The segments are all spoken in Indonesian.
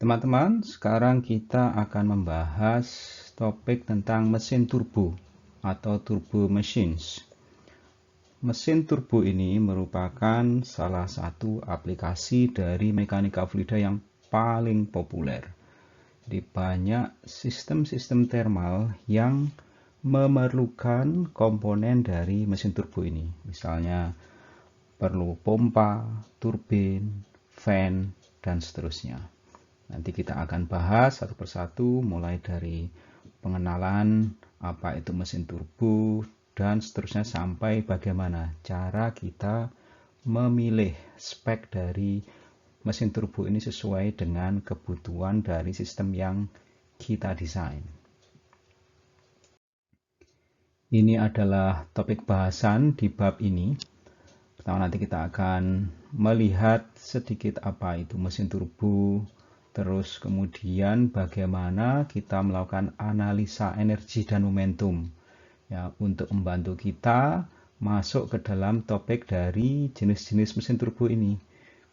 Teman-teman, sekarang kita akan membahas topik tentang mesin turbo atau turbo machines. Mesin turbo ini merupakan salah satu aplikasi dari mekanika fluida yang paling populer. Di banyak sistem-sistem thermal yang memerlukan komponen dari mesin turbo ini. Misalnya perlu pompa, turbin, fan, dan seterusnya. Nanti kita akan bahas satu persatu mulai dari pengenalan apa itu mesin turbo dan seterusnya sampai bagaimana cara kita memilih spek dari mesin turbo ini sesuai dengan kebutuhan dari sistem yang kita desain. Ini adalah topik bahasan di bab ini. Pertama nanti kita akan melihat sedikit apa itu mesin turbo, terus kemudian bagaimana kita melakukan analisa energi dan momentum ya untuk membantu kita masuk ke dalam topik dari jenis-jenis mesin turbo ini.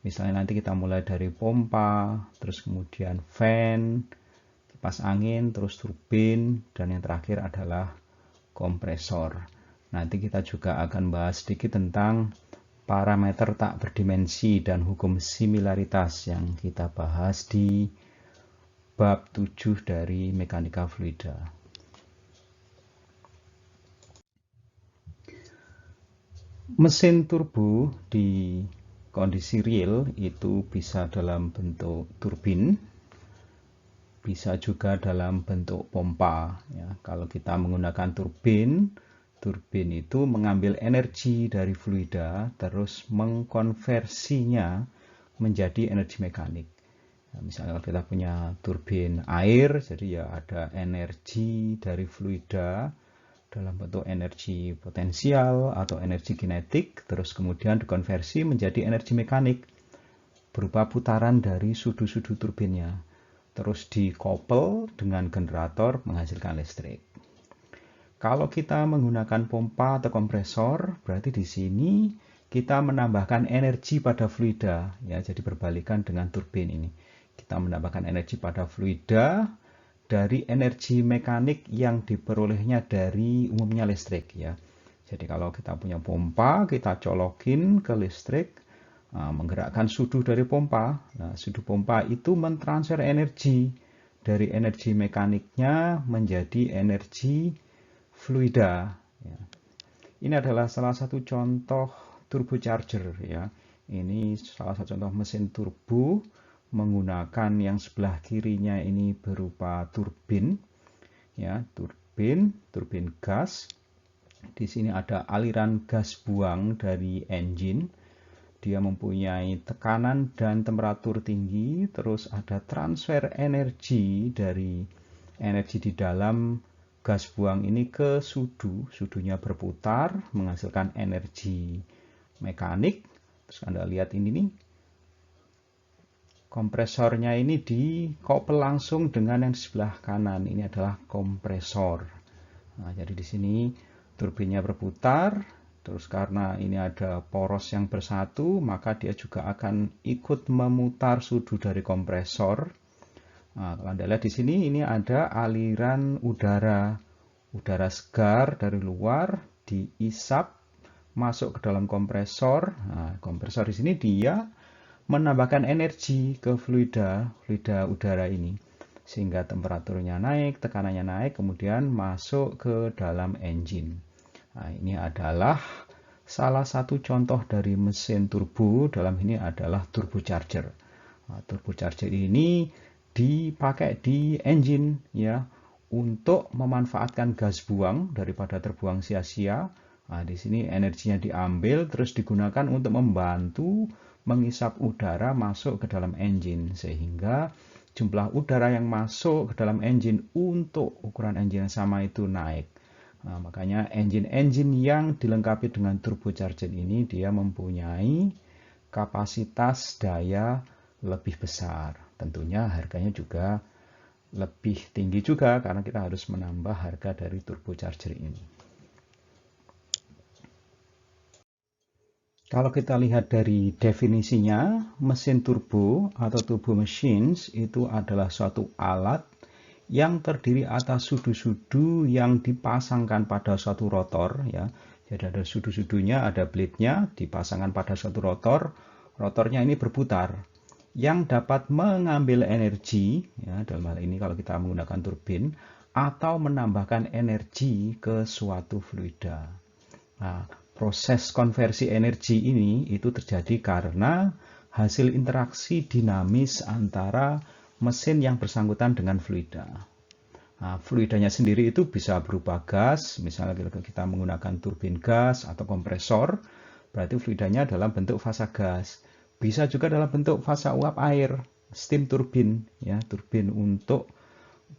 Misalnya nanti kita mulai dari pompa, terus kemudian fan, kipas angin, terus turbin, dan yang terakhir adalah kompresor. Nanti kita juga akan bahas sedikit tentang parameter tak berdimensi dan hukum similaritas yang kita bahas di bab 7 dari mekanika fluida. Mesin turbo di kondisi real itu bisa dalam bentuk turbin, bisa juga dalam bentuk pompa. Ya, kalau kita menggunakan turbin, turbin itu mengambil energi dari fluida terus mengkonversinya menjadi energi mekanik. Nah, misalnya kalau kita punya turbin air, jadi ya ada energi dari fluida dalam bentuk energi potensial atau energi kinetik, terus kemudian dikonversi menjadi energi mekanik berupa putaran dari sudu-sudu turbinnya, terus dikoppel dengan generator menghasilkan listrik. Kalau kita menggunakan pompa atau kompresor, berarti di sini kita menambahkan energi pada fluida, ya, jadi berbalikan dengan turbin ini. Kita menambahkan energi pada fluida dari energi mekanik yang diperolehnya dari umumnya listrik, ya. Jadi kalau kita punya pompa, kita colokin ke listrik, menggerakkan sudu dari pompa. Nah, sudu pompa itu mentransfer energi dari energi mekaniknya menjadi energi fluida. Ya. Ini adalah salah satu contoh turbocharger, ya. Ini salah satu contoh mesin turbo menggunakan yang sebelah kirinya ini berupa turbin, ya, turbin gas. Di sini ada aliran gas buang dari engine. Dia mempunyai tekanan dan temperatur tinggi, terus ada transfer energi dari energi di dalam gas buang ini ke sudu. Sudunya berputar menghasilkan energi mekanik. Terus Anda lihat ini nih, kompresornya ini dikoppel langsung dengan yang di sebelah kanan. Ini adalah kompresor. Nah, jadi di sini turbinnya berputar, terus karena ini ada poros yang bersatu, maka dia juga akan ikut memutar sudu dari kompresor. Nah, kalau Anda lihat di sini, ini ada aliran udara segar dari luar diisap masuk ke dalam kompresor. Nah, kompresor di sini dia menambahkan energi ke fluida udara ini sehingga temperaturnya naik, tekanannya naik, kemudian masuk ke dalam engine. Nah, ini adalah salah satu contoh dari mesin turbo, dalam ini adalah turbocharger. Nah, turbocharger ini dipakai di engine, ya, untuk memanfaatkan gas buang daripada terbuang sia-sia. Nah, di sini energinya diambil terus digunakan untuk membantu mengisap udara masuk ke dalam engine sehingga jumlah udara yang masuk ke dalam engine untuk ukuran engine yang sama itu naik. Nah, makanya engine-engine yang dilengkapi dengan turbocharger ini dia mempunyai kapasitas daya lebih besar. Tentunya harganya juga lebih tinggi juga karena kita harus menambah harga dari turbocharger ini. Kalau kita lihat dari definisinya, mesin turbo atau turbo machines itu adalah suatu alat yang terdiri atas sudu-sudu yang dipasangkan pada suatu rotor ya. Jadi ada sudu-sudunya, ada blade-nya dipasangkan pada suatu rotor. Rotornya ini berputar yang dapat mengambil energi ya, dalam hal ini kalau kita menggunakan turbin atau menambahkan energi ke suatu fluida. Nah, proses konversi energi ini itu terjadi karena hasil interaksi dinamis antara mesin yang bersangkutan dengan fluida. Nah, fluidanya sendiri itu bisa berupa gas, misalnya kita menggunakan turbin gas atau kompresor, berarti fluidanya dalam bentuk fasa gas. Bisa juga dalam bentuk fasa uap air, steam turbin, ya, turbin untuk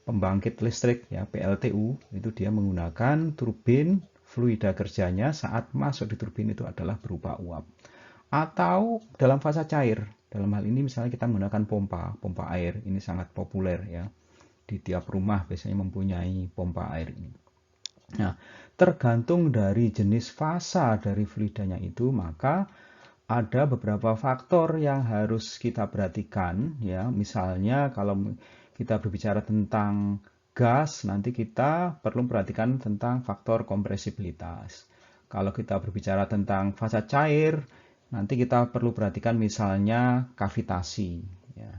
pembangkit listrik, ya, PLTU, itu dia menggunakan turbin, fluida kerjanya saat masuk di turbin itu adalah berupa uap. Atau dalam fasa cair, dalam hal ini misalnya kita menggunakan pompa air, ini sangat populer ya. Di tiap rumah biasanya mempunyai pompa air ini. Nah, tergantung dari jenis fasa dari fluidanya itu, maka ada beberapa faktor yang harus kita perhatikan ya. Misalnya kalau kita berbicara tentang gas, nanti kita perlu perhatikan tentang faktor kompresibilitas. Kalau kita berbicara tentang fasa cair, nanti kita perlu perhatikan misalnya kavitasi ya.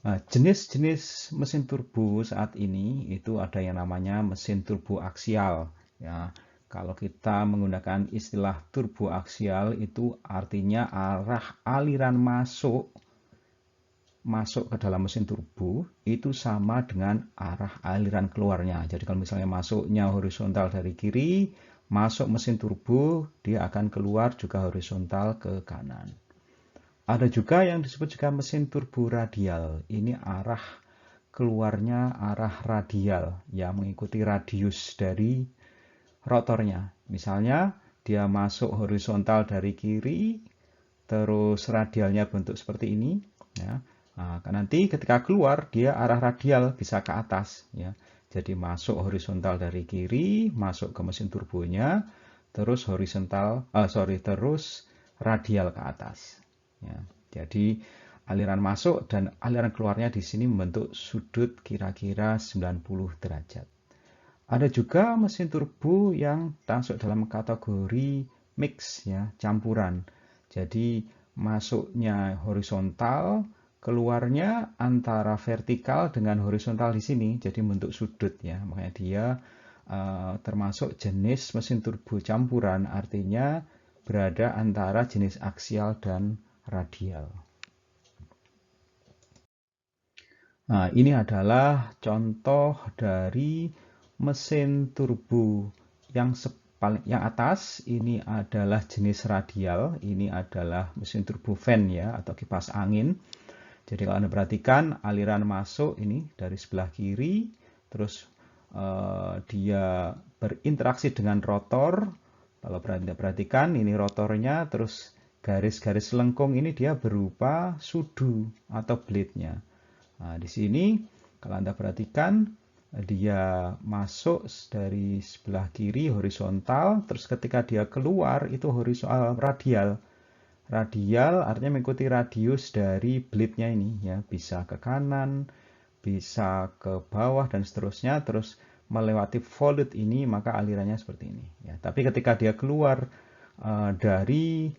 Nah, jenis-jenis mesin turbo saat ini itu ada yang namanya mesin turbo aksial ya. Kalau kita menggunakan istilah turbo aksial itu artinya arah aliran masuk ke dalam mesin turbo itu sama dengan arah aliran keluarnya. Jadi kalau misalnya masuknya horizontal dari kiri, masuk mesin turbo dia akan keluar juga horizontal ke kanan. Ada juga yang disebut juga mesin turbo radial. Ini arah keluarnya arah radial yang mengikuti radius dari rotornya. Misalnya dia masuk horizontal dari kiri, terus radialnya bentuk seperti ini. Ya. Nah, nanti ketika keluar dia arah radial bisa ke atas. Ya. Jadi masuk horizontal dari kiri, masuk ke mesin turbonya, terus terus radial ke atas. Ya, jadi aliran masuk dan aliran keluarnya di sini membentuk sudut kira-kira 90 derajat. Ada juga mesin turbo yang masuk dalam kategori mix ya, campuran. Jadi masuknya horizontal, keluarnya antara vertikal dengan horizontal di sini, jadi membentuk sudut ya. Makanya dia termasuk jenis mesin turbo campuran, artinya berada antara jenis aksial dan radial. Nah, ini adalah contoh dari mesin turbo yang atas. Ini adalah jenis radial. Ini adalah mesin turbo fan ya, atau kipas angin. Jadi kalau Anda perhatikan aliran masuk ini dari sebelah kiri, terus dia berinteraksi dengan rotor. Kalau Anda perhatikan ini rotornya, terus garis-garis lengkung ini dia berupa sudu atau blade-nya. Nah, di sini kalau Anda perhatikan dia masuk dari sebelah kiri horizontal, terus ketika dia keluar itu horizontal radial. Radial artinya mengikuti radius dari blade-nya ini ya, bisa ke kanan, bisa ke bawah dan seterusnya, terus melewati volute ini maka alirannya seperti ini ya. Tapi ketika dia keluar dari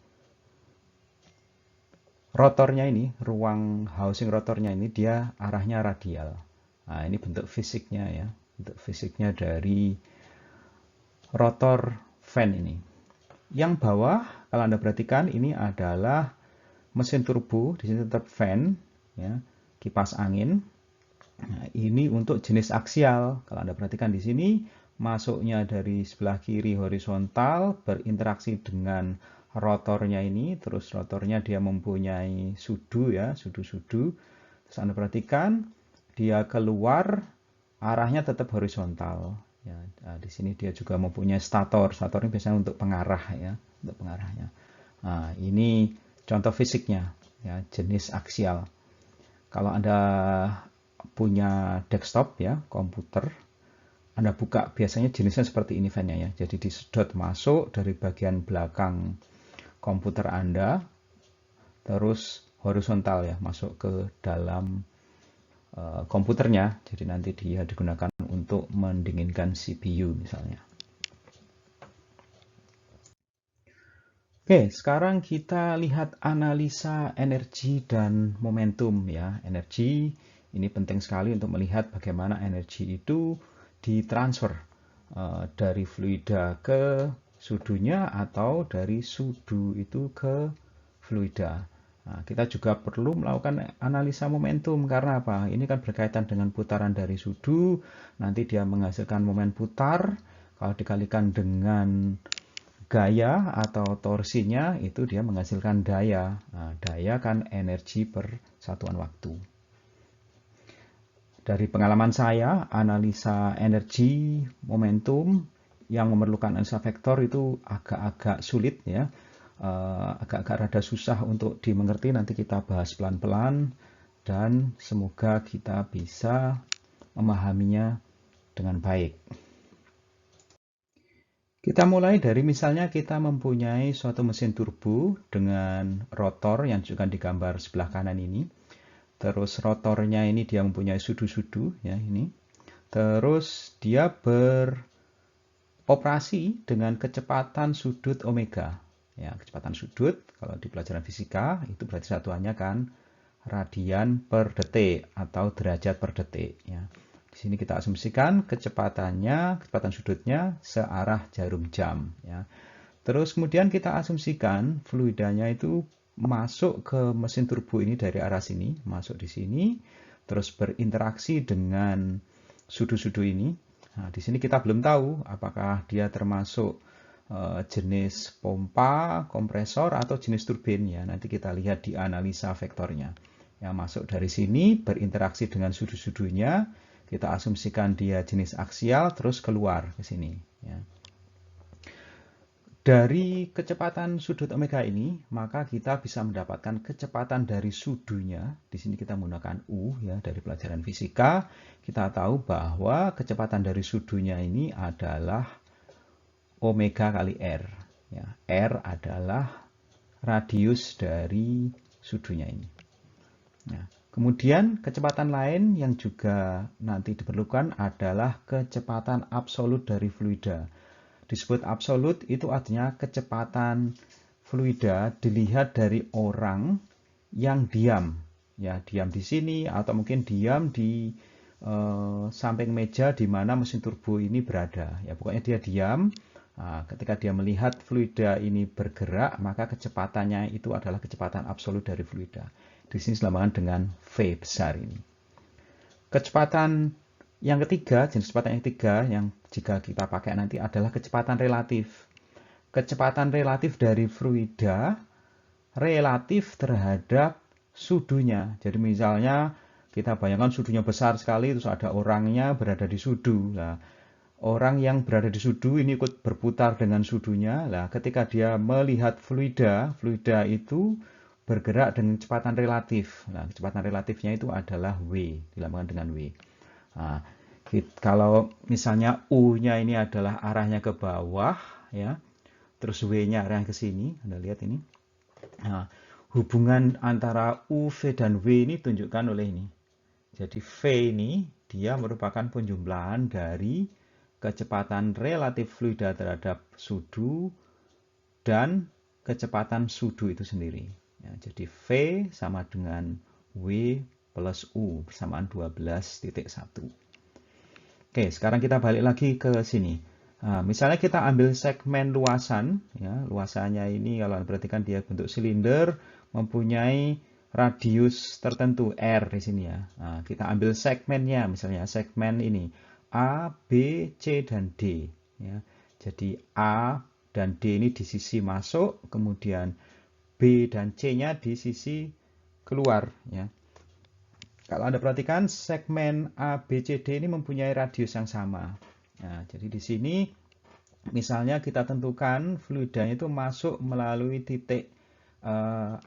rotornya ini, ruang housing rotornya ini dia arahnya radial. Nah, ini bentuk fisiknya ya, bentuk fisiknya dari rotor fan ini. Yang bawah, kalau Anda perhatikan ini adalah mesin turbo, di sini tetap fan, ya, kipas angin. Nah, ini untuk jenis aksial. Kalau Anda perhatikan di sini, masuknya dari sebelah kiri horizontal, berinteraksi dengan rotornya ini, terus rotornya dia mempunyai sudu ya, sudu-sudu. Terus Anda perhatikan, dia keluar, arahnya tetap horizontal. Ya, nah, di sini dia juga mempunyai stator. Stator ini biasanya untuk pengarah ya, untuk pengarahnya. Nah, ini contoh fisiknya, ya, jenis aksial. Kalau Anda punya desktop ya, komputer, Anda buka biasanya jenisnya seperti ini fan-nya ya. Jadi disedot masuk dari bagian belakang komputer Anda, terus horizontal ya, masuk ke dalam komputernya. Jadi nanti dia digunakan untuk mendinginkan CPU misalnya. Oke, sekarang kita lihat analisa energi dan momentum ya. Energi ini penting sekali untuk melihat bagaimana energi itu ditransfer dari fluida ke sudunya atau dari sudu itu ke fluida. Nah, kita juga perlu melakukan analisa momentum karena apa? Ini kan berkaitan dengan putaran dari sudu, nanti dia menghasilkan momen putar. Kalau dikalikan dengan gaya atau torsinya, itu dia menghasilkan daya. Nah, daya kan energi per satuan waktu. Dari pengalaman saya, analisa energi momentum yang memerlukan analisa vektor itu agak-agak sulit ya. Agak-agak rada susah untuk dimengerti, nanti kita bahas pelan-pelan dan semoga kita bisa memahaminya dengan baik. Kita mulai dari misalnya kita mempunyai suatu mesin turbo dengan rotor yang juga digambar sebelah kanan ini. Terus rotornya ini dia mempunyai sudu-sudu ya ini. Terus dia beroperasi dengan kecepatan sudut omega. Ya, kecepatan sudut kalau di pelajaran fisika itu berarti satuannya kan radian per detik atau derajat per detik ya. Di sini kita asumsikan kecepatan sudutnya searah jarum jam ya. Terus kemudian kita asumsikan fluidanya itu masuk ke mesin turbo ini dari arah sini, masuk di sini, terus berinteraksi dengan sudu-sudu ini. Nah, di sini kita belum tahu apakah dia termasuk jenis pompa, kompresor, atau jenis turbin ya. Nanti kita lihat di analisa vektornya. Yang masuk dari sini berinteraksi dengan sudu-sudunya, kita asumsikan dia jenis aksial, terus keluar ke sini. Ya. Dari kecepatan sudut omega ini, maka kita bisa mendapatkan kecepatan dari sudunya. Di sini kita menggunakan U ya dari pelajaran fisika. Kita tahu bahwa kecepatan dari sudunya ini adalah omega kali R. Ya, R adalah radius dari sudunya ini. Nah, kemudian kecepatan lain yang juga nanti diperlukan adalah kecepatan absolut dari fluida. Disebut absolut itu artinya kecepatan fluida dilihat dari orang yang diam. Ya, diam di sini atau mungkin diam di samping meja di mana mesin turbo ini berada. Ya, pokoknya dia diam. Nah, ketika dia melihat fluida ini bergerak, maka kecepatannya itu adalah kecepatan absolut dari fluida. Di sini selambangkan dengan V besar ini. Kecepatan yang ketiga, jenis kecepatan yang ketiga yang jika kita pakai nanti adalah kecepatan relatif. Kecepatan relatif dari fluida relatif terhadap sudunya. Jadi misalnya kita bayangkan sudunya besar sekali, terus ada orangnya berada di sudu. Nah, orang yang berada di sudu ini ikut berputar dengan sudunya. Nah, ketika dia melihat fluida itu bergerak dengan kecepatan relatif. Nah, kecepatan relatifnya itu adalah V, dilambangkan dengan W. Nah, kalau misalnya U-nya ini adalah arahnya ke bawah, ya, terus W-nya arahnya ke sini, Anda lihat ini. Nah, hubungan antara U, V, dan W ini ditunjukkan oleh ini. Jadi V ini dia merupakan penjumlahan dari kecepatan relatif fluida terhadap sudu dan kecepatan sudu itu sendiri. Ya, jadi V sama dengan W plus U bersamaan 12.1. Oke, sekarang kita balik lagi ke sini. Nah, misalnya kita ambil segmen luasan, ya, luasannya ini kalau perhatikan dia bentuk silinder, mempunyai radius tertentu R di sini ya. Nah, kita ambil segmennya, misalnya segmen ini A, B, C, dan D. Ya. Jadi A dan D ini di sisi masuk, kemudian B dan C-nya di sisi keluar. Ya. Kalau Anda perhatikan segmen A, B, C, D ini mempunyai radius yang sama. Nah, jadi di sini misalnya kita tentukan fluidanya itu masuk melalui titik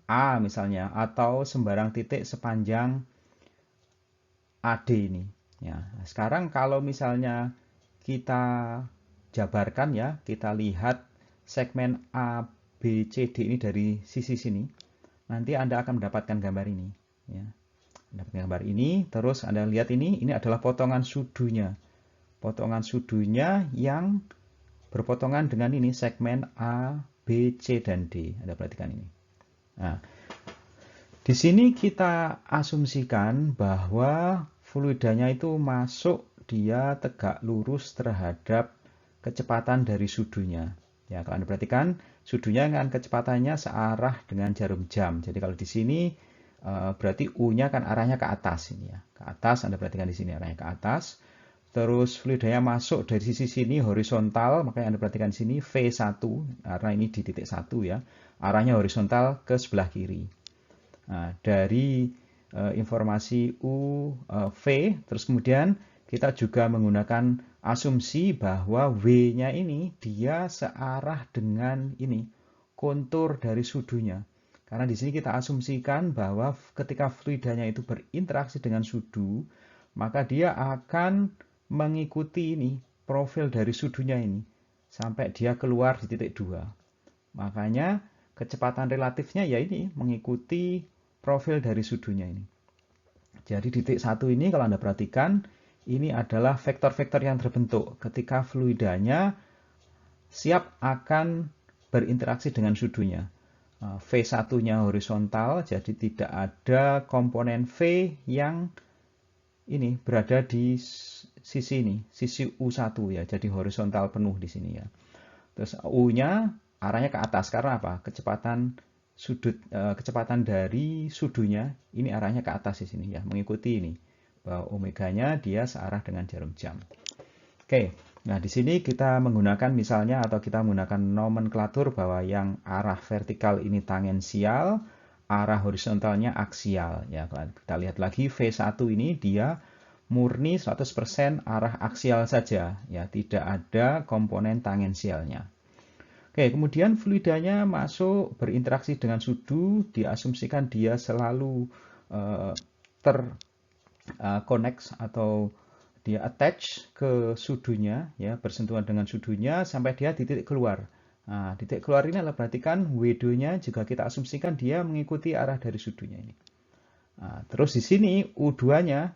A misalnya atau sembarang titik sepanjang AD ini. Ya, sekarang kalau misalnya kita jabarkan ya, kita lihat segmen A, B, C, D ini dari sisi sini, nanti Anda akan mendapatkan gambar ini. Ya. Mendapatkan gambar ini, terus Anda lihat ini adalah potongan sudunya. Potongan sudunya yang berpotongan dengan ini segmen A, B, C, dan D. Anda perhatikan ini. Nah, di sini kita asumsikan bahwa fluidanya itu masuk, dia tegak lurus terhadap kecepatan dari sudunya. Ya, kalau Anda perhatikan, sudunya kan kecepatannya searah dengan jarum jam. Jadi kalau di sini berarti U-nya kan arahnya ke atas ini ya. Ke atas, Anda perhatikan di sini arahnya ke atas. Terus fluidanya masuk dari sisi sini horizontal, makanya Anda perhatikan di sini V1, karena ini di titik 1 ya. Arahnya horizontal ke sebelah kiri. Nah, dari informasi V, terus kemudian kita juga menggunakan asumsi bahwa W-nya ini dia searah dengan ini, kontur dari sudunya. Karena di sini kita asumsikan bahwa ketika fluidanya itu berinteraksi dengan sudu, maka dia akan mengikuti ini, profil dari sudunya ini, sampai dia keluar di titik 2. Makanya kecepatan relatifnya ya ini, mengikuti profil dari sudunya ini. Jadi titik 1 ini kalau Anda perhatikan, ini adalah vektor-vektor yang terbentuk ketika fluidanya siap akan berinteraksi dengan sudunya. V1-nya horizontal, jadi tidak ada komponen V yang ini berada di sisi ini, sisi U1 ya, jadi horizontal penuh di sini ya. Terus U-nya arahnya ke atas karena apa? Kecepatan dari sudunya ini arahnya ke atas di sini ya, mengikuti ini bahwa omeganya dia searah dengan jarum jam. Oke, nah di sini kita menggunakan misalnya atau kita menggunakan nomenklatur bahwa yang arah vertikal ini tangensial, arah horizontalnya aksial ya. Kita lihat lagi V1 ini dia murni 100% arah aksial saja ya, tidak ada komponen tangensialnya. Oke, kemudian fluidanya masuk berinteraksi dengan sudu, diasumsikan dia selalu terconnect atau dia attach ke sudunya, ya bersentuhan dengan sudunya sampai dia di titik keluar. Nah, titik keluar ini adalah perhatikan W2-nya juga kita asumsikan dia mengikuti arah dari sudunya ini. Nah, terus di sini U2-nya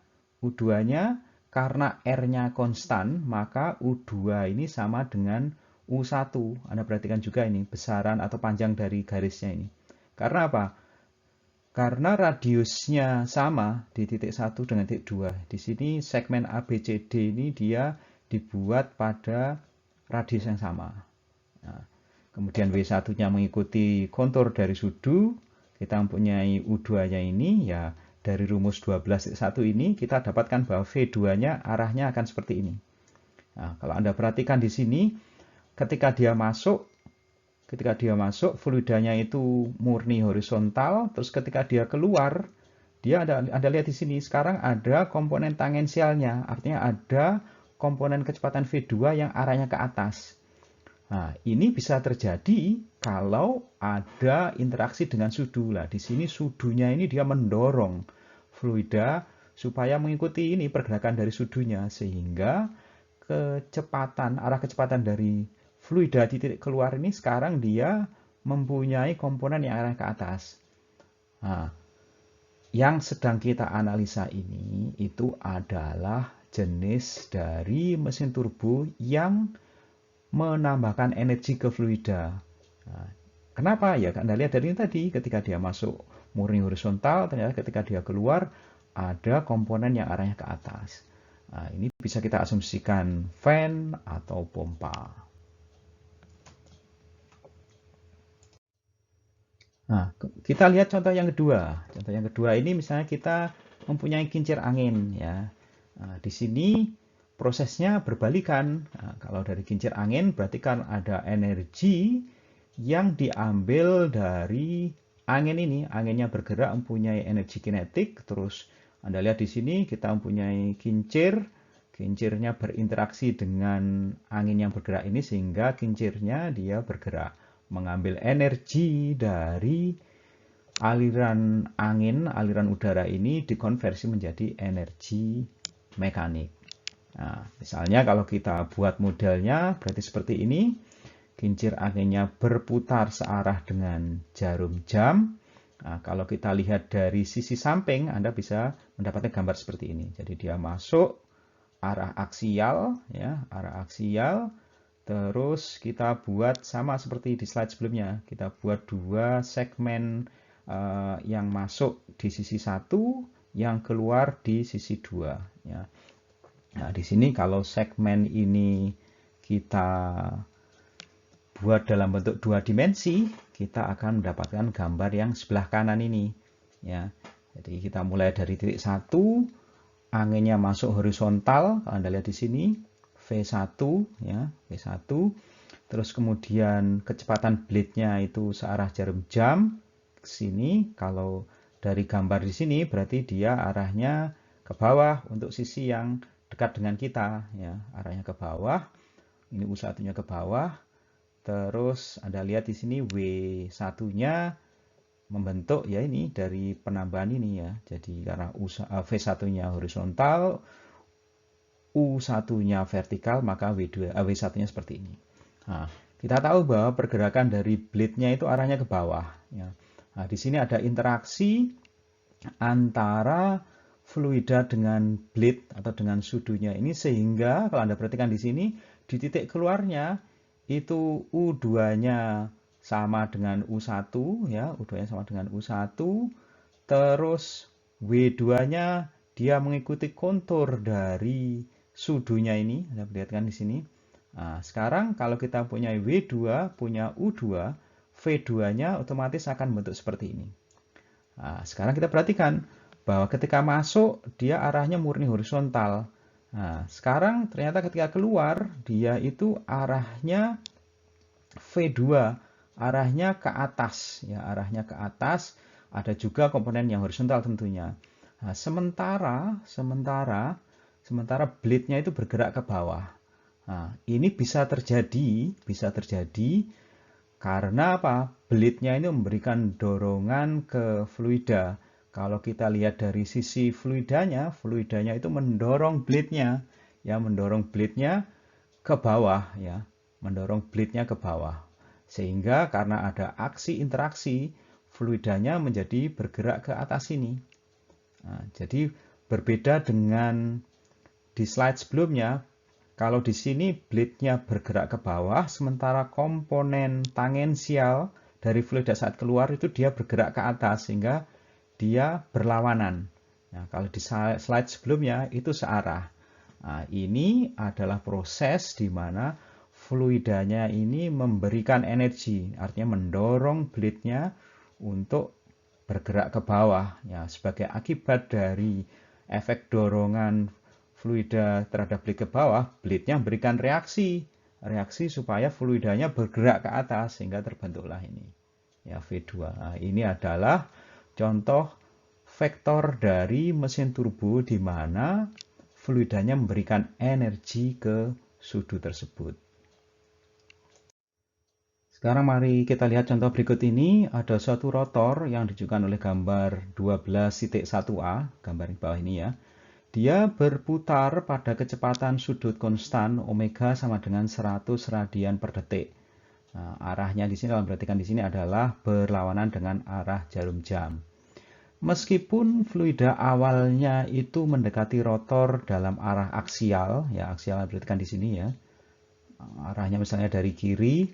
karena R-nya konstan, maka U2 ini sama dengan U1. Anda perhatikan juga ini, besaran atau panjang dari garisnya ini. Karena apa? Karena radiusnya sama di titik 1 dengan titik 2. Di sini segmen ABCD ini dia dibuat pada radius yang sama. Nah, kemudian W1-nya mengikuti kontur dari sudu. Kita mempunyai U2-nya ini, ya dari rumus 12.1 ini kita dapatkan bahwa V2-nya arahnya akan seperti ini. Nah, kalau Anda perhatikan di sini, ketika dia masuk fluidanya itu murni horizontal, terus ketika dia keluar, Anda lihat di sini sekarang ada komponen tangensialnya, artinya ada komponen kecepatan V2 yang arahnya ke atas. Nah, ini bisa terjadi kalau ada interaksi dengan sudu. Lah, di sini sudunya ini dia mendorong fluida supaya mengikuti ini pergerakan dari sudunya, sehingga arah kecepatan dari fluida di titik keluar ini sekarang dia mempunyai komponen yang arah ke atas. Nah, yang sedang kita analisa ini itu adalah jenis dari mesin turbo yang menambahkan energi ke fluida. Nah, kenapa? Ya, Anda lihat dari ini tadi, ketika dia masuk murni horizontal, ternyata ketika dia keluar ada komponen yang arahnya ke atas. Nah, ini bisa kita asumsikan fan atau pompa. Nah, kita lihat contoh yang kedua. Contoh yang kedua ini misalnya kita mempunyai kincir angin ya. Nah, di sini prosesnya berbalikan. Nah, kalau dari kincir angin berarti kan ada energi yang diambil dari angin ini. Anginnya bergerak mempunyai energi kinetik. Terus Anda lihat di sini kita mempunyai kincir. Kincirnya berinteraksi dengan angin yang bergerak ini sehingga kincirnya dia bergerak, mengambil energi dari aliran angin, aliran udara ini dikonversi menjadi energi mekanik. Nah, misalnya kalau kita buat modelnya berarti seperti ini. kincir anginnya berputar searah dengan jarum jam. Nah, kalau kita lihat dari sisi samping, Anda bisa mendapatkan gambar seperti ini. Jadi dia masuk arah aksial, ya, arah aksial. Terus kita buat sama seperti di slide sebelumnya. Kita buat dua segmen yang masuk di sisi satu, yang keluar di sisi dua. Ya. Nah, di sini kalau segmen ini kita buat dalam bentuk dua dimensi, kita akan mendapatkan gambar yang sebelah kanan ini. Ya, jadi kita mulai dari titik 1, anginnya masuk horizontal, kalau Anda lihat di sini, V1, ya, V1. Terus kemudian kecepatan blade-nya itu searah jarum jam ke sini. Kalau dari gambar di sini berarti dia arahnya ke bawah untuk sisi yang dekat dengan kita, ya, arahnya ke bawah. Ini U1-nya ke bawah. Terus Anda lihat di sini W1-nya membentuk ya ini dari penambahan ini ya. Jadi karena V1-nya horizontal, U1-nya vertikal, maka W1-nya seperti ini. Nah, kita tahu bahwa pergerakan dari blade-nya itu arahnya ke bawah. Ya. Nah, di sini ada interaksi antara fluida dengan blade atau dengan sudunya ini, sehingga kalau Anda perhatikan di sini, di titik keluarnya itu U2-nya sama dengan U1, ya, U2-nya sama dengan U1, terus W2-nya dia mengikuti kontur dari sudunya ini, Anda lihatkan di sini. Nah, sekarang kalau kita punya W2, punya U2, V2-nya otomatis akan bentuk seperti ini. Nah, sekarang kita perhatikan bahwa ketika masuk, dia arahnya murni horizontal. Nah, sekarang ternyata ketika keluar, dia itu arahnya V2, arahnya ke atas, ya, arahnya ke atas. Ada juga komponen yang horizontal tentunya. Nah, sementara blade-nya itu bergerak ke bawah. Nah, ini bisa terjadi karena apa? Blade-nya ini memberikan dorongan ke fluida. Kalau kita lihat dari sisi fluidanya itu mendorong blade-nya, ya, mendorong blade-nya ke bawah, ya, mendorong blade-nya ke bawah. Sehingga karena ada aksi interaksi, fluidanya menjadi bergerak ke atas ini. Nah, jadi berbeda dengan di slide sebelumnya, kalau di sini blade-nya bergerak ke bawah, sementara komponen tangensial dari fluida saat keluar itu dia bergerak ke atas, sehingga dia berlawanan. Nah, kalau di slide sebelumnya itu searah. Nah, ini adalah proses di mana fluidanya ini memberikan energi, artinya mendorong blade-nya untuk bergerak ke bawah. Ya, sebagai akibat dari efek dorongan fluida terhadap blade ke bawah, blade-nya memberikan reaksi supaya fluidanya bergerak ke atas, sehingga terbentuklah ini, ya, V2. Nah, ini adalah contoh vektor dari mesin turbo di mana fluidanya memberikan energi ke sudu tersebut. Sekarang mari kita lihat contoh berikut ini. Ada suatu rotor yang ditunjukkan oleh gambar 12.1a, gambar di bawah ini ya. Dia berputar pada kecepatan sudut konstan omega sama dengan 100 radian per detik. Nah, arahnya di sini, kalau perhatikan di sini adalah berlawanan dengan arah jarum jam. Meskipun fluida awalnya itu mendekati rotor dalam arah aksial, ya, aksial perhatikan di sini ya. Arahnya misalnya dari kiri,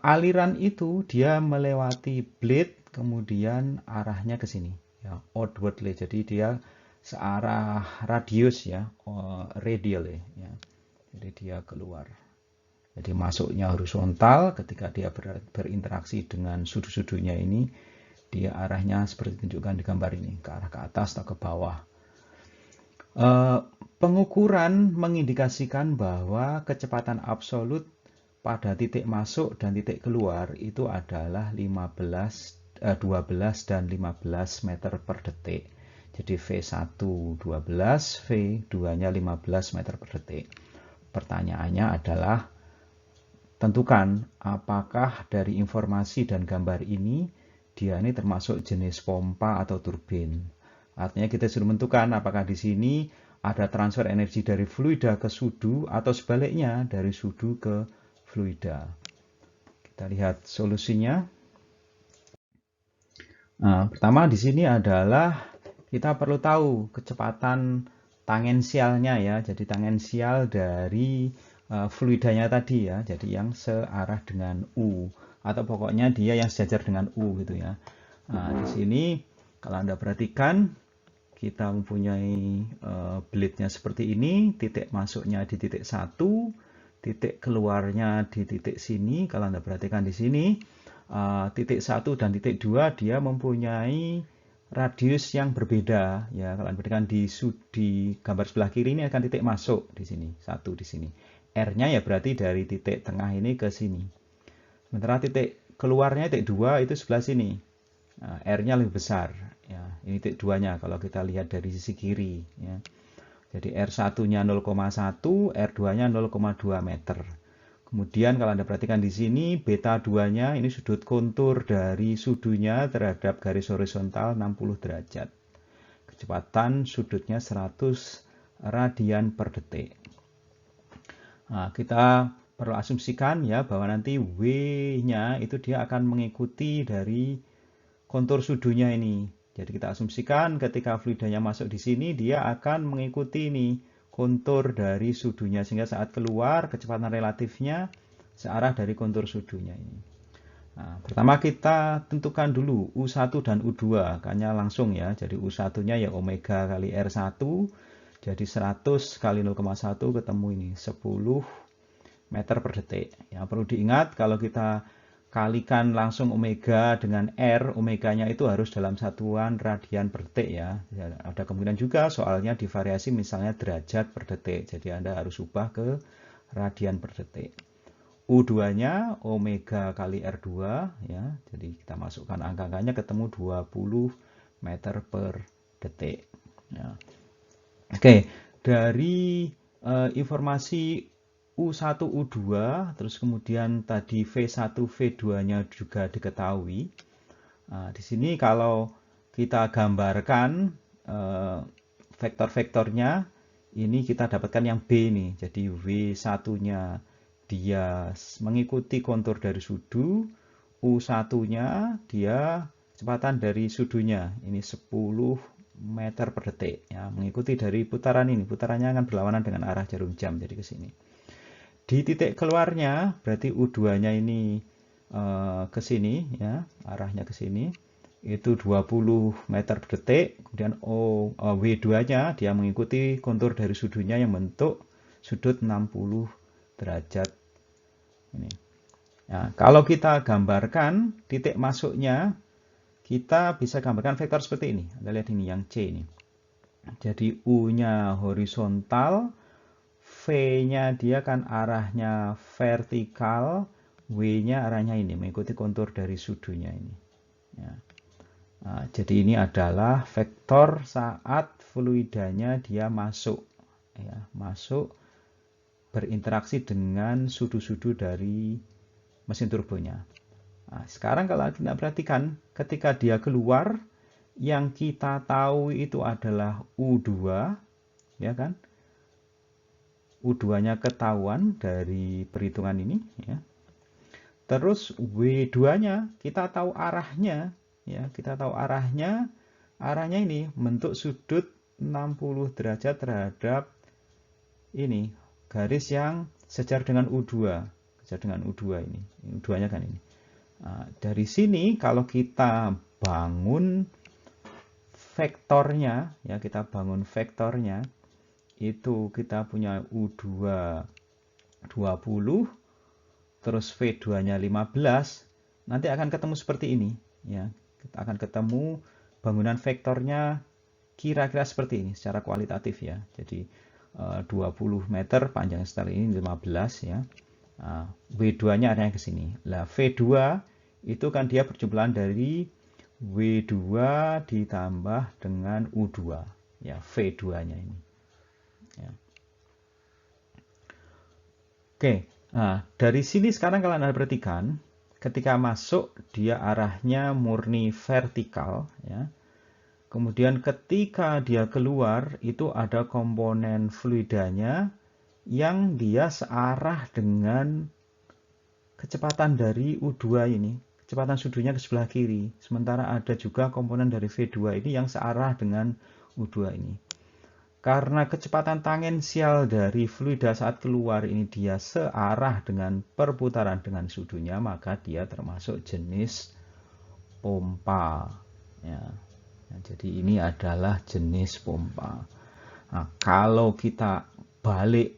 aliran itu dia melewati blade, kemudian arahnya ke sini, ya, outwardly. Jadi dia searah radius, ya, radial ya. Jadi dia keluar. Jadi masuknya horizontal, ketika dia berinteraksi dengan sudu-sudunya ini, dia arahnya seperti ditunjukkan di gambar ini, ke arah ke atas atau ke bawah. Pengukuran mengindikasikan bahwa kecepatan absolut pada titik masuk dan titik keluar itu adalah 12 dan 15 meter per detik. Jadi V1 12, V2-nya 15 meter per detik. Pertanyaannya adalah, tentukan apakah dari informasi dan gambar ini dia ini termasuk jenis pompa atau turbin. Artinya kita sudah menentukan apakah di sini ada transfer energi dari fluida ke sudu atau sebaliknya dari sudu ke fluida. Kita lihat solusinya. Nah, pertama di sini adalah kita perlu tahu kecepatan tangensialnya ya. Jadi tangensial dari fluidanya tadi ya. Jadi yang searah dengan U atau pokoknya dia yang sejajar dengan U gitu ya. Nah, di sini kalau Anda perhatikan kita mempunyai blade-nya seperti ini, titik masuknya di titik 1, titik keluarnya di titik sini. Kalau Anda perhatikan di sini, titik 1 dan titik 2 dia mempunyai radius yang berbeda ya. Kalau Anda perhatikan di gambar sebelah kiri ini akan titik masuk di sini, 1 di sini. R-nya ya berarti dari titik tengah ini ke sini. Sementara titik keluarnya titik 2 itu sebelah sini. Nah, R-nya lebih besar ya. Ini titik 2-nya kalau kita lihat dari sisi kiri ya. Jadi R1-nya 0,1, R2-nya 0,2 meter. Kemudian kalau Anda perhatikan di sini beta 2-nya ini sudut kontur dari sudunya terhadap garis horizontal 60 derajat. Kecepatan sudutnya 100 radian per detik. Nah, kita perlu asumsikan ya bahwa nanti W-nya itu dia akan mengikuti dari kontur sudunya ini. Jadi kita asumsikan ketika fluidanya masuk di sini dia akan mengikuti ini kontur dari sudunya sehingga saat keluar kecepatan relatifnya searah dari kontur sudunya ini. Nah, pertama kita tentukan dulu U1 dan U2 hanya langsung ya. Jadi U1-nya ya omega kali R1. Jadi 100 kali 0,1 ketemu ini 10 meter per detik. Ya, perlu diingat kalau kita kalikan langsung omega dengan R, omeganya itu harus dalam satuan radian per detik ya. Ada kemungkinan juga soalnya divariasi misalnya derajat per detik. Jadi Anda harus ubah ke radian per detik. U2-nya omega kali R2 ya. Jadi kita masukkan angka-angkanya ketemu 20 meter per detik. Ya. Oke, dari informasi U1, U2, terus kemudian tadi V1, V2-nya juga diketahui. Nah, di sini kalau kita gambarkan vektor-vektornya, ini kita dapatkan yang B nih. Jadi W1-nya dia mengikuti kontur dari sudu, U1-nya dia kecepatan dari sudunya. Ini 10 meter per detik ya, mengikuti dari putaran ini. Putarannya akan berlawanan dengan arah jarum jam jadi ke sini. Di titik keluarnya berarti U2-nya ini ke sini ya, arahnya ke sini. Itu 20 meter per detik. Kemudian W2-nya dia mengikuti kontur dari sudunya yang bentuk sudut 60 derajat ini. Nah, kalau kita gambarkan titik masuknya, kita bisa gambarkan vektor seperti ini. Anda lihat ini yang C ini. Jadi U-nya horizontal, V-nya dia kan arahnya vertikal, W-nya arahnya ini, mengikuti kontur dari sudunya ini. Ya. Nah, jadi ini adalah vektor saat fluidanya dia masuk. Ya, masuk berinteraksi dengan sudu-sudu dari mesin turbonya. Nah, sekarang kalau kita perhatikan, ketika dia keluar, yang kita tahu itu adalah U2, ya kan? U2-nya ketahuan dari perhitungan ini, ya. Terus W2-nya kita tahu arahnya, ya. Kita tahu arahnya ini bentuk sudut 60 derajat terhadap ini garis yang sejajar dengan U2, sejajar dengan U2 ini. U2-nya kan ini. Nah, dari sini kalau kita bangun vektornya, ya kita bangun vektornya, itu kita punya U2 20, terus V2-nya 15, nanti akan ketemu seperti ini. Ya, kita akan ketemu bangunan vektornya kira-kira seperti ini secara kualitatif ya. Jadi 20 meter panjang setel ini 15 ya. Nah, W2-nya ada yang ke sini. Lah V2 itu kan dia perjumlahan dari W2 ditambah dengan U2 ya, V2-nya ini ya. Oke, nah dari sini sekarang kalau Anda perhatikan ketika masuk dia arahnya murni vertikal ya. Kemudian ketika dia keluar itu ada komponen fluidanya yang dia searah dengan kecepatan dari U2 ini, kecepatan sudunya ke sebelah kiri. Sementara ada juga komponen dari V2 ini yang searah dengan U2 ini. Karena kecepatan tangensial dari fluida saat keluar ini dia searah dengan perputaran dengan sudunya, maka dia termasuk jenis pompa. Ya. Nah, jadi ini adalah jenis pompa. Nah, kalau kita balik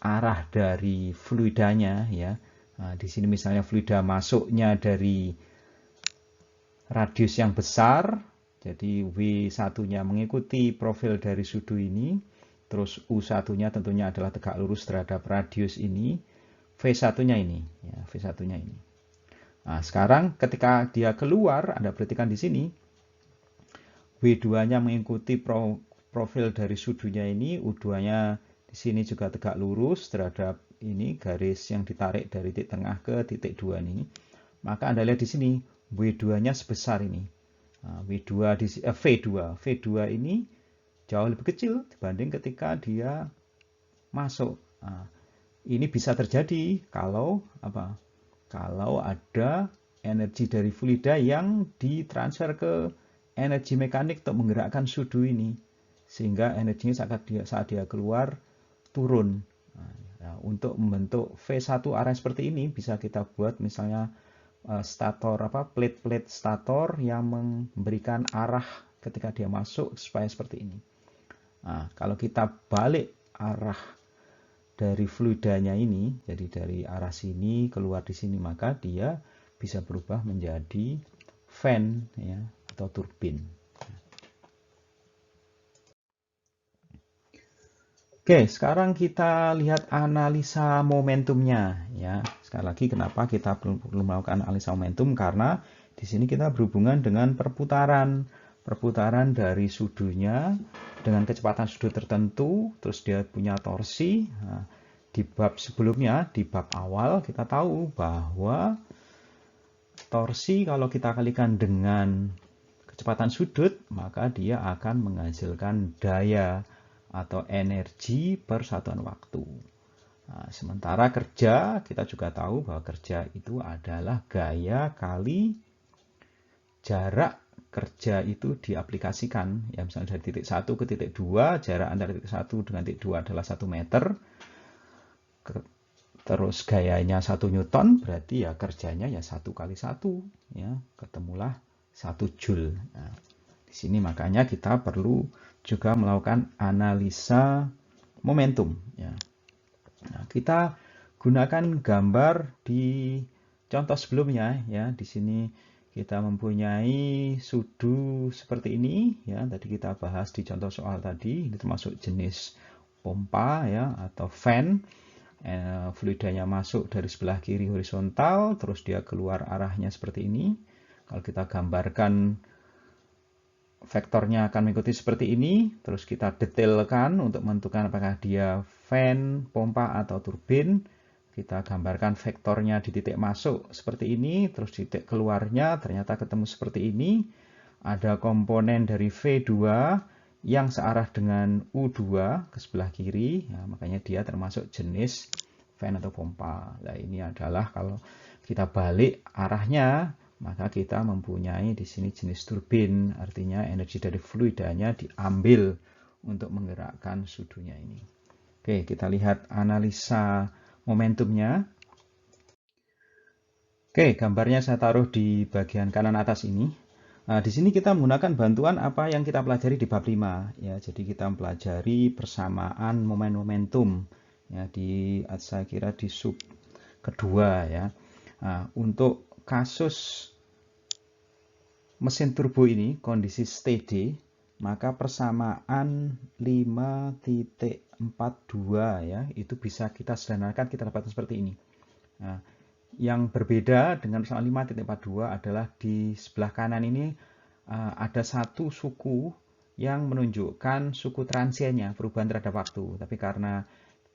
arah dari fluidanya, ya, nah, di sini misalnya fluida masuknya dari radius yang besar, jadi W1-nya mengikuti profil dari sudu ini, terus U1-nya tentunya adalah tegak lurus terhadap radius ini, V1-nya ini, ya, V1-nya ini. Nah, sekarang ketika dia keluar, Anda perhatikan di sini, W2-nya mengikuti profil dari sudunya ini, U2-nya di sini juga tegak lurus terhadap ini garis yang ditarik dari titik tengah ke titik 2 ini. Maka Anda lihat di sini W2-nya sebesar ini. Nah, V2 ini jauh lebih kecil dibanding ketika dia masuk. Nah, ini bisa terjadi kalau apa? Kalau ada energi dari fluida yang ditransfer ke energi mekanik untuk menggerakkan sudu ini, sehingga energinya saat dia keluar turun. Nah, untuk membentuk V1 arah seperti ini bisa kita buat misalnya stator plate-plate stator yang memberikan arah ketika dia masuk supaya seperti ini. Nah, kalau kita balik arah dari fluidanya ini, jadi dari arah sini keluar di sini, maka dia bisa berubah menjadi fan, ya, atau turbin. Oke, sekarang kita lihat analisa momentumnya, ya. Sekali lagi, kenapa kita perlu melakukan analisa momentum? Karena di sini kita berhubungan dengan perputaran dari sudunya dengan kecepatan sudu tertentu, terus dia punya torsi. Nah, di bab sebelumnya, di bab awal kita tahu bahwa torsi kalau kita kalikan dengan kecepatan sudut, maka dia akan menghasilkan daya atau energi per satuan waktu. Nah, sementara kerja, kita juga tahu bahwa kerja itu adalah gaya kali jarak kerja itu diaplikasikan. Ya, misalnya dari titik 1 ke titik 2, jarak antara titik 1 dengan titik 2 adalah 1 meter. Terus gayanya 1 Newton, berarti ya kerjanya ya 1 kali 1. Ya, ketemulah 1 Joule. Nah, di sini makanya kita perlu juga melakukan analisa momentum. Ya. Nah, kita gunakan gambar di contoh sebelumnya. Ya, di sini kita mempunyai sudu seperti ini. Ya, tadi kita bahas di contoh soal tadi. Ini termasuk jenis pompa, ya, atau fan. Fluidanya masuk dari sebelah kiri horizontal, terus dia keluar arahnya seperti ini. Kalau kita gambarkan vektornya akan mengikuti seperti ini, terus kita detailkan untuk menentukan apakah dia fan, pompa, atau turbin. Kita gambarkan vektornya di titik masuk seperti ini, terus di titik keluarnya ternyata ketemu seperti ini. Ada komponen dari V2 yang searah dengan U2 ke sebelah kiri, ya, makanya dia termasuk jenis fan atau pompa. Nah, ini adalah kalau kita balik arahnya, maka kita mempunyai di sini jenis turbin, artinya energi dari fluidanya diambil untuk menggerakkan sudunya ini. Oke, kita lihat analisa momentumnya. Oke, gambarnya saya taruh di bagian kanan atas ini. Nah, di sini kita menggunakan bantuan apa yang kita pelajari di bab 5. Ya, jadi kita mempelajari persamaan momentum. Ya, saya kira di sub kedua, ya. Nah, untuk kasus mesin turbo ini kondisi steady, maka persamaan 5.42, ya, itu bisa kita sederhanakan, kita dapatkan seperti ini. Nah, yang berbeda dengan persamaan 5.42 adalah di sebelah kanan ini ada satu suku yang menunjukkan suku transiennya, perubahan terhadap waktu. Tapi karena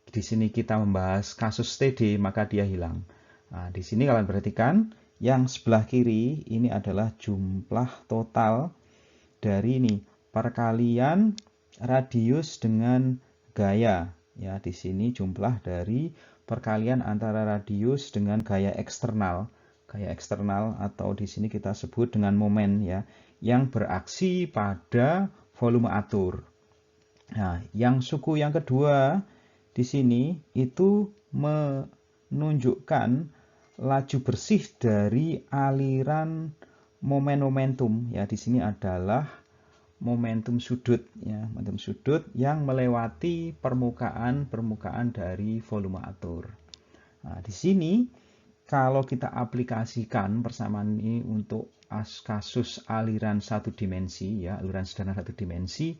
di sini kita membahas kasus steady, maka dia hilang. Nah, di sini kalian perhatikan, yang sebelah kiri ini adalah jumlah total dari ini perkalian radius dengan gaya. Ya, di sini jumlah dari perkalian antara radius dengan gaya eksternal. Gaya eksternal atau di sini kita sebut dengan momen ya, yang beraksi pada volume atur. Nah, yang suku yang kedua di sini itu menunjukkan laju bersih dari aliran momentum ya. Di sini adalah momentum sudut ya, momentum sudut yang melewati permukaan dari volume atur. Nah, di sini kalau kita aplikasikan persamaan ini untuk kasus aliran satu dimensi ya, aliran sederhana satu dimensi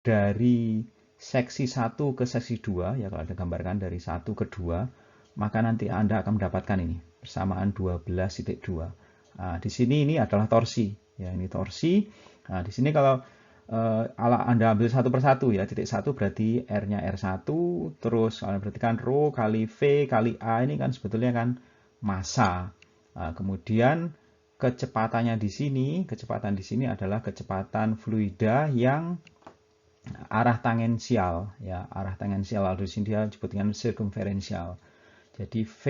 dari seksi 1 ke seksi 2 ya, kalau Anda gambarkan dari 1 ke 2, maka nanti Anda akan mendapatkan ini persamaan 12,2. Nah, di sini ini adalah torsi ya, ini torsi. Nah, di sini kalau Anda ambil satu persatu ya, titik 1 berarti R-nya R1, terus Anda perhatikan rho kali V kali A ini kan sebetulnya kan massa. Nah, kemudian kecepatan di sini adalah kecepatan fluida yang arah tangensial ya, arah tangensial, lalu di sini dia disebut dengan circumferential. Jadi V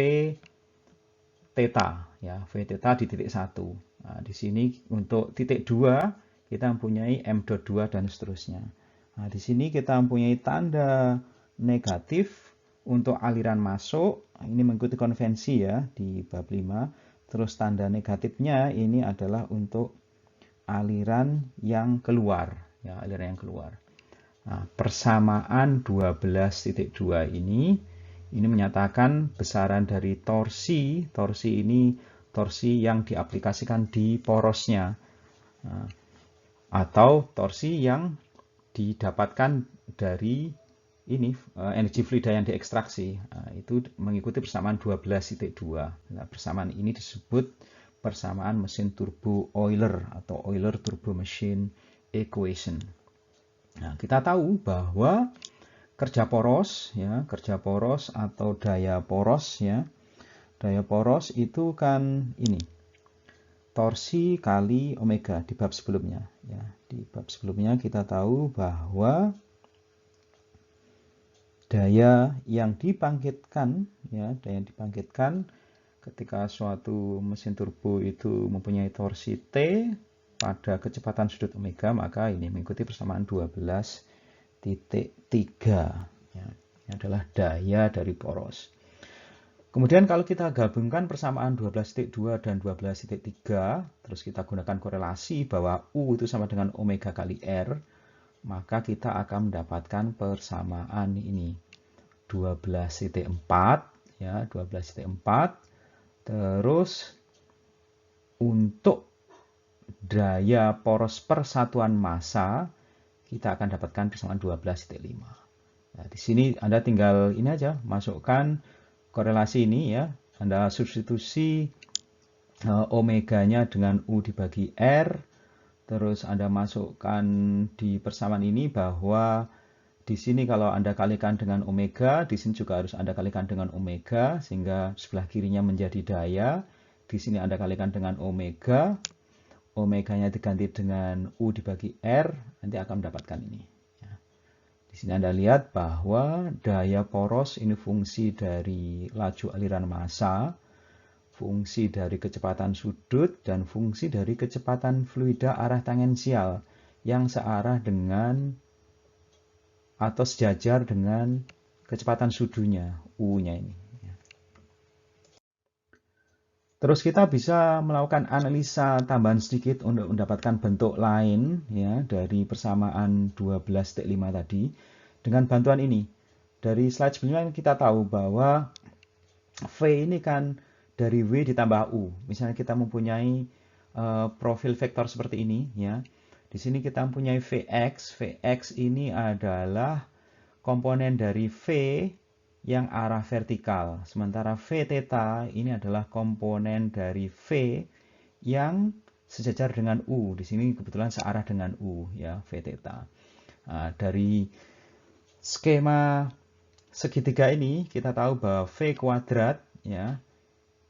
theta ya, V theta di titik 1. Nah, di sini untuk titik 2 kita mempunyai m.2 dan seterusnya. Nah, di sini kita mempunyai tanda negatif untuk aliran masuk. Ini mengikuti konvensi ya di bab 5. Terus tanda negatifnya ini adalah untuk aliran yang keluar ya, aliran yang keluar. Nah, persamaan 12,2 ini menyatakan besaran dari torsi. Torsi ini torsi yang diaplikasikan di porosnya. Nah, atau torsi yang didapatkan dari ini energi fluida yang diekstraksi. Nah, itu mengikuti persamaan 12,2. Nah, persamaan ini disebut persamaan mesin turbo Euler atau Euler turbo machine equation. Nah, kita tahu bahwa kerja poros ya, kerja poros atau daya poros ya. Daya poros itu kan ini torsi kali omega di bab sebelumnya ya. Di bab sebelumnya kita tahu bahwa daya yang dibangkitkan ya, daya yang dibangkitkan ketika suatu mesin turbo itu mempunyai torsi T pada kecepatan sudut omega, maka ini mengikuti persamaan 12,3 ya. Ini adalah daya dari poros. Kemudian kalau kita gabungkan persamaan 12,2 dan 12,3, terus kita gunakan korelasi bahwa U itu sama dengan omega kali R, maka kita akan mendapatkan persamaan ini 12,4 ya, 12,4. Terus untuk daya poros persatuan massa kita akan dapatkan persamaan 12,5. Nah, di sini Anda tinggal ini aja masukkan korelasi ini ya, Anda substitusi omeganya dengan U dibagi R, terus Anda masukkan di persamaan ini bahwa di sini kalau Anda kalikan dengan omega, di sini juga harus Anda kalikan dengan omega, sehingga sebelah kirinya menjadi daya. Di sini Anda kalikan dengan omega, omeganya diganti dengan U dibagi R, nanti akan mendapatkan ini. Di sini Anda lihat bahwa daya poros ini fungsi dari laju aliran massa, fungsi dari kecepatan sudut, dan fungsi dari kecepatan fluida arah tangensial yang searah dengan atau sejajar dengan kecepatan sudunya, U-nya ini. Terus kita bisa melakukan analisa tambahan sedikit untuk mendapatkan bentuk lain ya dari persamaan 12,5 tadi dengan bantuan ini. Dari slide sebelumnya kita tahu bahwa V ini kan dari W ditambah U. Misalnya kita mempunyai profil vektor seperti ini ya. Di sini kita mempunyai Vx. Vx ini adalah komponen dari V yang arah vertikal. Sementara V theta ini adalah komponen dari V yang sejajar dengan U. Di sini kebetulan searah dengan U ya, V theta. Nah, dari skema segitiga ini kita tahu bahwa V kuadrat ya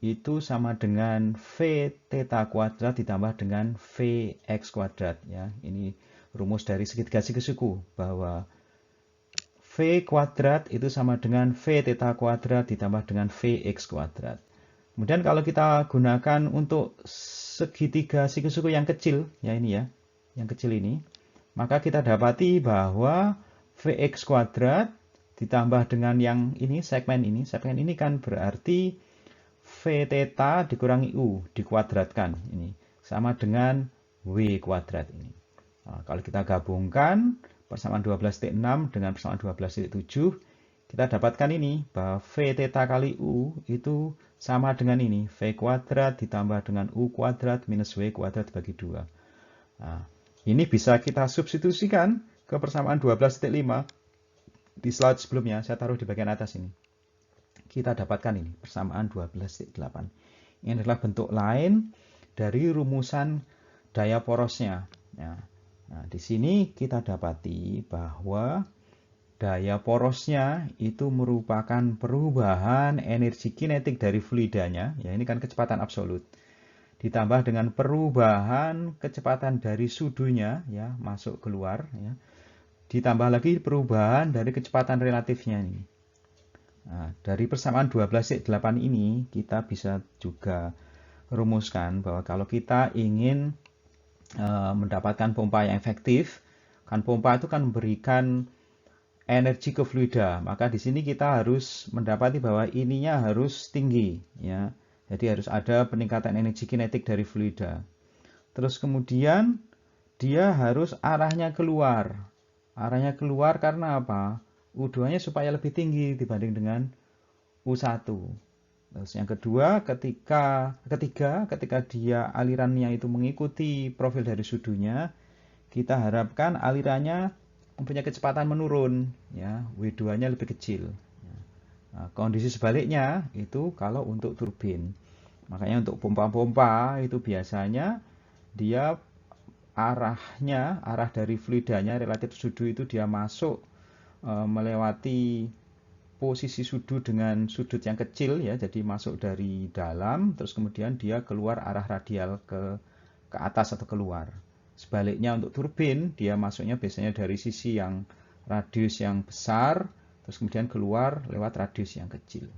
itu sama dengan V theta kuadrat ditambah dengan Vx kuadrat ya. Ini rumus dari segitiga sikusiku bahwa V kuadrat itu sama dengan V theta kuadrat ditambah dengan Vx kuadrat. Kemudian kalau kita gunakan untuk segitiga siku-siku yang kecil, ya ini ya, yang kecil ini, maka kita dapati bahwa Vx kuadrat ditambah dengan yang ini, segmen ini kan berarti V theta dikurangi U dikuadratkan, ini sama dengan W kuadrat ini. Nah, kalau kita gabungkan persamaan 12,6 dengan persamaan 12,7, kita dapatkan ini, bahwa V theta kali U itu sama dengan ini, V kuadrat ditambah dengan U kuadrat minus W kuadrat bagi 2. Nah, ini bisa kita substitusikan ke persamaan 12,5. Di slide sebelumnya, saya taruh di bagian atas ini. Kita dapatkan ini, persamaan 12,8. Ini adalah bentuk lain dari rumusan daya porosnya. Nah, di sini kita dapati bahwa daya porosnya itu merupakan perubahan energi kinetik dari fluidanya, ya ini kan kecepatan absolut, ditambah dengan perubahan kecepatan dari sudunya, ya masuk keluar, ya, ditambah lagi perubahan dari kecepatan relatifnya ini. Nah, dari persamaan 12,8 ini kita bisa juga rumuskan bahwa kalau kita ingin mendapatkan pompa yang efektif, kan pompa itu kan memberikan energi ke fluida, maka di sini kita harus mendapati bahwa ininya harus tinggi, ya. Jadi harus ada peningkatan energi kinetik dari fluida. Terus kemudian dia harus arahnya keluar. Arahnya keluar karena apa? U2-nya supaya lebih tinggi dibanding dengan U1. Terus yang kedua, ketika dia alirannya itu mengikuti profil dari sudunya, kita harapkan alirannya mempunyai kecepatan menurun, ya, W2-nya lebih kecil. Nah, kondisi sebaliknya itu kalau untuk turbin. Makanya untuk pompa-pompa itu biasanya dia arah dari fluidanya relatif sudu itu dia masuk melewati posisi sudu dengan sudut yang kecil, ya, jadi masuk dari dalam, terus kemudian dia keluar arah radial ke atas atau keluar. Sebaliknya untuk turbin, dia masuknya biasanya dari sisi yang radius yang besar, terus kemudian keluar lewat radius yang kecil.